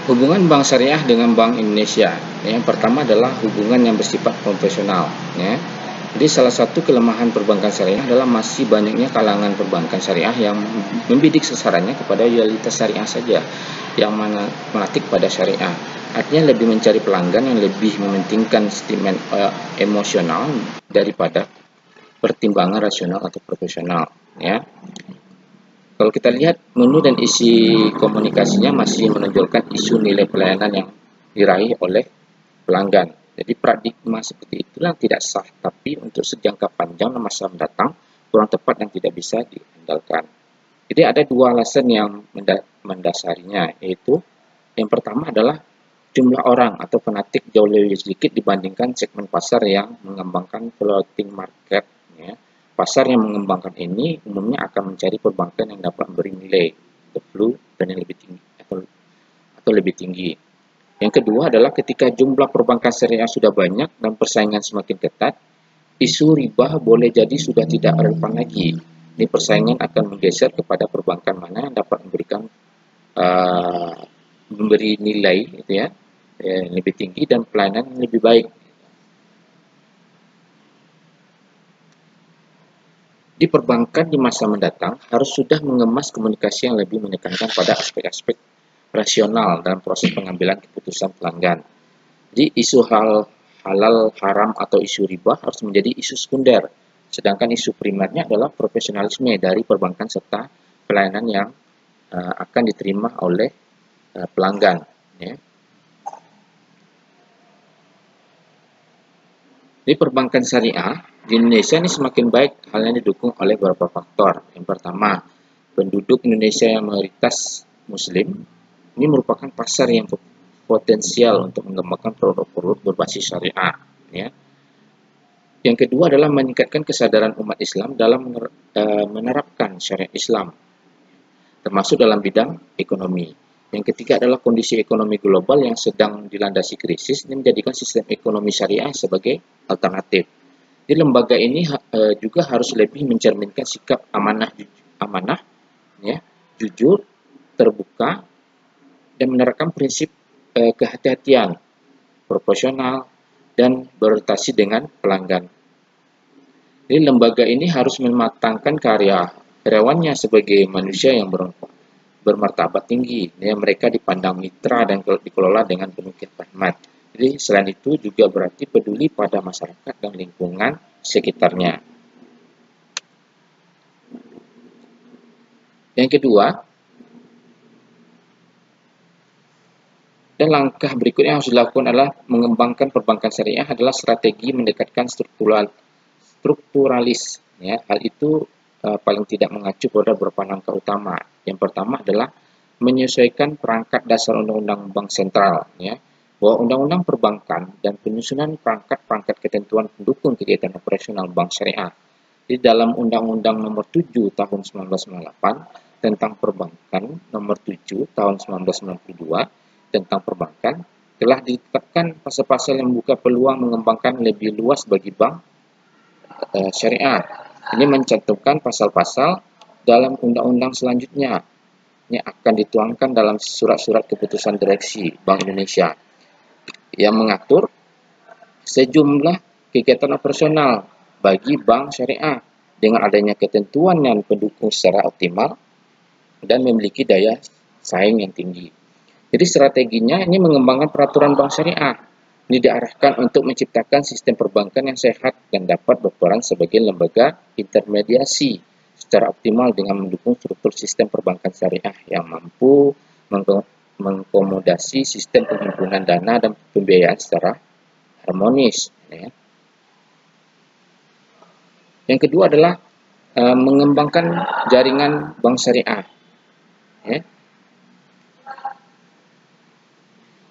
Hubungan bank syariah dengan Bank Indonesia. Yang pertama adalah hubungan yang bersifat profesional. Jadi salah satu kelemahan perbankan syariah adalah masih banyaknya kalangan perbankan syariah yang membidik sasarannya kepada loyalitas syariah saja, yang menatik pada syariah. Artinya lebih mencari pelanggan yang lebih mementingkan sentimen emosional daripada pertimbangan rasional atau profesional. Kalau kita lihat menu dan isi komunikasinya masih menonjolkan isu nilai pelayanan yang diraih oleh pelanggan. Jadi paradigma seperti itulah tidak sah, tapi untuk sejangka panjang dan masa mendatang kurang tepat dan tidak bisa diandalkan. Jadi ada dua alasan yang mendasarinya, yaitu yang pertama adalah jumlah orang atau fanatik jauh lebih sedikit dibandingkan segmen pasar yang mengembangkan floating market. Pasar yang mengembangkan ini umumnya akan mencari perbankan yang dapat memberi nilai flow dan yang lebih tinggi atau lebih tinggi. Yang kedua adalah ketika jumlah perbankan syariah sudah banyak dan persaingan semakin ketat, isu riba boleh jadi sudah tidak relevan lagi. Ini persaingan akan menggeser kepada perbankan mana yang dapat memberi nilai lebih tinggi dan pelayanan yang lebih baik. Di perbankan di masa mendatang harus sudah mengemas komunikasi yang lebih menekankan pada aspek-aspek rasional dalam proses pengambilan keputusan pelanggan. Jadi isu halal haram atau isu riba harus menjadi isu sekunder, sedangkan isu primernya adalah profesionalisme dari perbankan serta pelayanan yang akan diterima oleh pelanggan. Di perbankan syariah di Indonesia ini semakin baik, halnya didukung oleh beberapa faktor. Yang pertama, penduduk Indonesia yang mayoritas Muslim ini merupakan pasar yang potensial untuk mengembangkan produk-produk berbasis syariah. Yang kedua adalah meningkatkan kesadaran umat Islam dalam menerapkan syariat Islam, termasuk dalam bidang ekonomi. Yang ketiga adalah kondisi ekonomi global yang sedang dilandasi krisis dan menjadikan sistem ekonomi syariah sebagai alternatif. Di lembaga ini juga harus lebih mencerminkan sikap amanah, jujur, terbuka, dan menerapkan prinsip kehati-hatian, proporsional, dan berorientasi dengan pelanggan. Jadi lembaga ini harus mematangkan karyawannya sebagai manusia yang bermartabat tinggi. Mereka dipandang mitra dan dikelola dengan penuh rahmat. Jadi selain itu juga berarti peduli pada masyarakat dan lingkungan sekitarnya. Yang kedua, dan langkah berikutnya yang harus dilakukan adalah mengembangkan perbankan syariah adalah strategi mendekatkan strukturalis. Hal itu paling tidak mengacu pada beberapa langkah utama. Yang pertama adalah menyesuaikan perangkat dasar Undang-Undang Bank Sentral, bahwa Undang-Undang Perbankan dan penyusunan perangkat-perangkat ketentuan pendukung kegiatan operasional bank syariah. Di dalam Undang-Undang Nomor 7 Tahun 1998 tentang Perbankan, Nomor 7 Tahun 1992 tentang Perbankan, telah ditetapkan pasal-pasal yang membuka peluang mengembangkan lebih luas bagi bank syariah. Ini mencantumkan pasal-pasal dalam undang-undang selanjutnya yang akan dituangkan dalam surat-surat keputusan direksi Bank Indonesia yang mengatur sejumlah kegiatan operasional bagi bank syariah dengan adanya ketentuan yang pendukung secara optimal dan memiliki daya saing yang tinggi. Jadi strateginya ini mengembangkan peraturan bank syariah. Ini diarahkan untuk menciptakan sistem perbankan yang sehat dan dapat berperan sebagai lembaga intermediasi secara optimal dengan mendukung struktur sistem perbankan syariah yang mampu mengakomodasi sistem penghimpunan dana dan pembiayaan secara harmonis. Yang kedua adalah mengembangkan jaringan bank syariah.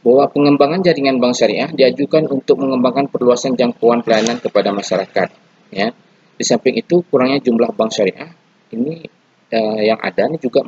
Bahwa pengembangan jaringan bank syariah diajukan untuk mengembangkan perluasan jangkauan pelayanan kepada masyarakat. Di samping itu, kurangnya jumlah bank syariah ini yang ada ini juga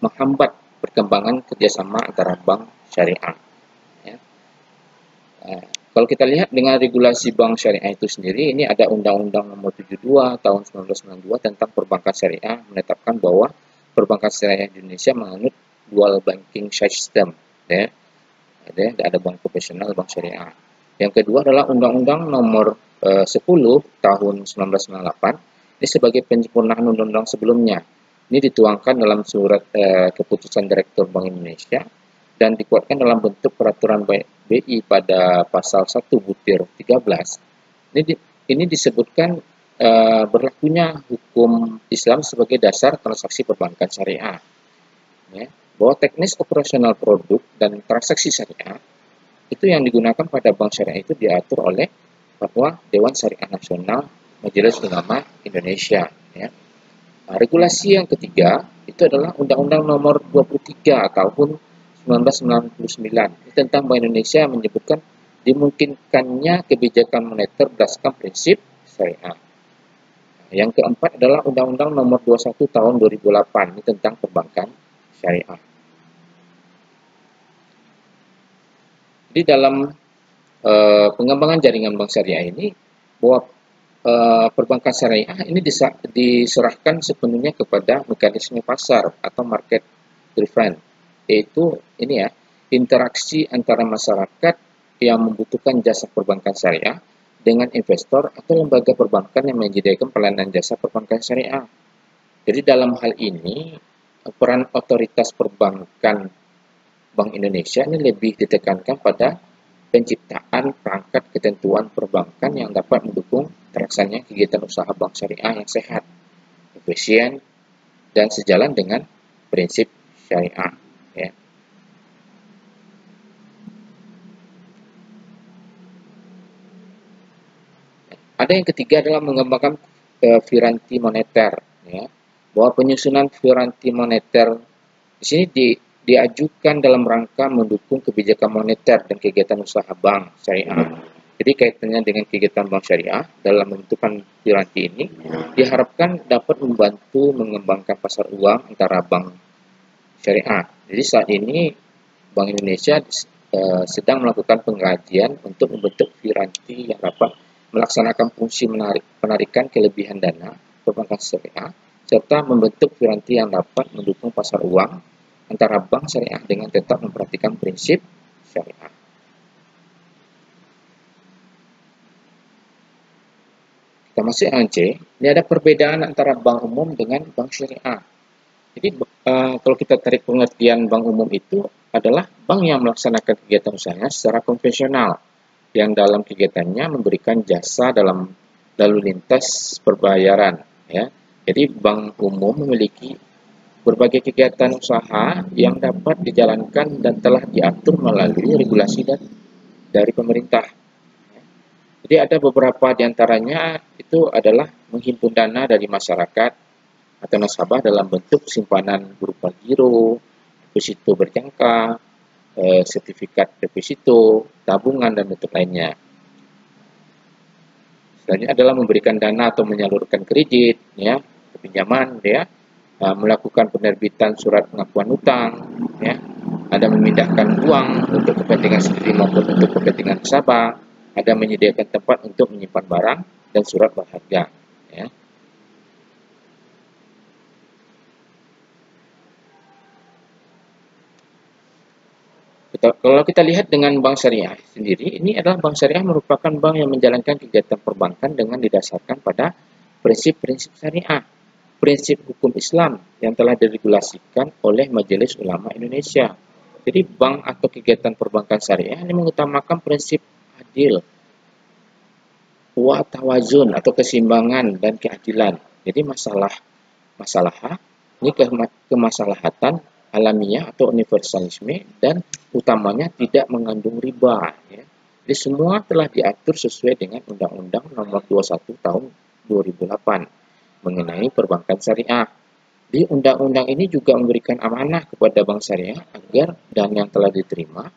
menghambat perkembangan kerjasama antara bank syariah. Kalau kita lihat dengan regulasi bank syariah itu sendiri, ini ada Undang-Undang Nomor 72 Tahun 1992 tentang Perbankan Syariah menetapkan bahwa perbankan syariah di Indonesia menganut dual banking system. ada bank konvensional, bank syariah. Yang kedua adalah Undang-Undang Nomor 10 Tahun 1998. Ini sebagai penyempurnaan undang-undang sebelumnya. Ini dituangkan dalam surat keputusan Direktur Bank Indonesia dan dikuatkan dalam bentuk peraturan BI pada pasal 1/13. Ini disebutkan berlakunya hukum Islam sebagai dasar transaksi perbankan syariah. Ya, bahwa teknis operasional produk dan transaksi syariah itu yang digunakan pada bank syariah itu diatur oleh Fatwa Dewan Syariah Nasional Majelis Ulama Indonesia. Ya. Nah, regulasi yang ketiga itu adalah Undang-Undang Nomor 23 Tahun 1999 tentang Bank Indonesia yang menyebutkan dimungkinkannya kebijakan moneter berdasarkan prinsip syariah. Yang keempat adalah Undang-Undang Nomor 21 Tahun 2008 ini tentang perbankan syariah. Di dalam pengembangan jaringan bank syariah ini, bahwa perbankan syariah ini diserahkan sepenuhnya kepada mekanisme pasar atau market driven, yaitu ini ya, interaksi antara masyarakat yang membutuhkan jasa perbankan syariah dengan investor atau lembaga perbankan yang menyediakan pelayanan jasa perbankan syariah. Jadi dalam hal ini peran otoritas perbankan Bank Indonesia ini lebih ditekankan pada penciptaan perangkat ketentuan perbankan yang dapat mendukung terlaksananya kegiatan usaha bank syariah yang sehat, efisien, dan sejalan dengan prinsip syariah. Ya. Ada yang ketiga adalah mengembangkan piranti moneter. Ya. Bahwa penyusunan piranti moneter di sini diajukan dalam rangka mendukung kebijakan moneter dan kegiatan usaha bank syariah. Jadi kaitannya dengan kegiatan bank syariah dalam menentukan piranti ini diharapkan dapat membantu mengembangkan pasar uang antara bank syariah. Jadi saat ini Bank Indonesia sedang melakukan pengkajian untuk membentuk piranti yang dapat melaksanakan fungsi penarikan kelebihan dana perbankan syariah serta membentuk piranti yang dapat mendukung pasar uang antara bank syariah dengan tetap memperhatikan prinsip syariah. Kita masuk yang C, ini ada perbedaan antara bank umum dengan bank syariah. Jadi kalau kita tarik pengertian bank umum itu adalah bank yang melaksanakan kegiatan usahanya secara konvensional, yang dalam kegiatannya memberikan jasa dalam lalu lintas perbayaran. Ya. Jadi bank umum memiliki berbagai kegiatan usaha yang dapat dijalankan dan telah diatur melalui regulasi dari pemerintah. Jadi ada beberapa diantaranya itu adalah menghimpun dana dari masyarakat atau nasabah dalam bentuk simpanan berupa giro, deposito berjangka, sertifikat deposito, tabungan, dan bentuk lainnya. Selanjutnya adalah memberikan dana atau menyalurkan kredit, ya, pinjaman, ya. Melakukan penerbitan surat pengakuan utang, ya, ada memindahkan uang untuk kepentingan sendiri maupun untuk kepentingan nasabah, ada menyediakan tempat untuk menyimpan barang dan surat berharga. Ya. Kalau kita lihat dengan bank syariah sendiri, ini adalah bank syariah merupakan bank yang menjalankan kegiatan perbankan dengan didasarkan pada prinsip-prinsip syariah, prinsip hukum Islam yang telah diregulasikan oleh Majelis Ulama Indonesia. Jadi bank atau kegiatan perbankan syariah ini mengutamakan prinsip adil, wa tawazun atau keseimbangan dan keadilan. Jadi masalah ini kemaslahatan alamiah atau universalisme dan utamanya tidak mengandung riba. Ya. Jadi semua telah diatur sesuai dengan Undang-Undang Nomor 21 Tahun 2008. Mengenai perbankan syariah. Di undang-undang ini juga memberikan amanah kepada bank syariah agar dana yang telah diterima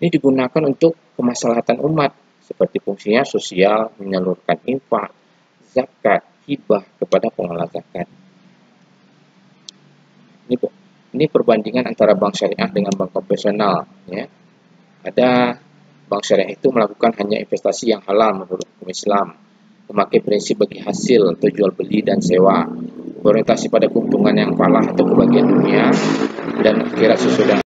ini digunakan untuk kemaslahatan umat seperti fungsinya sosial, menyalurkan infak, zakat, hibah kepada pengelola zakat. Ini perbandingan antara bank syariah dengan bank konvensional. Ya. Ada bank syariah itu melakukan hanya investasi yang halal menurut hukum Islam, memakai prinsip bagi hasil atau jual beli dan sewa, berorientasi pada keuntungan yang falah atau kebahagiaan dunia dan akhirat sesuai dengan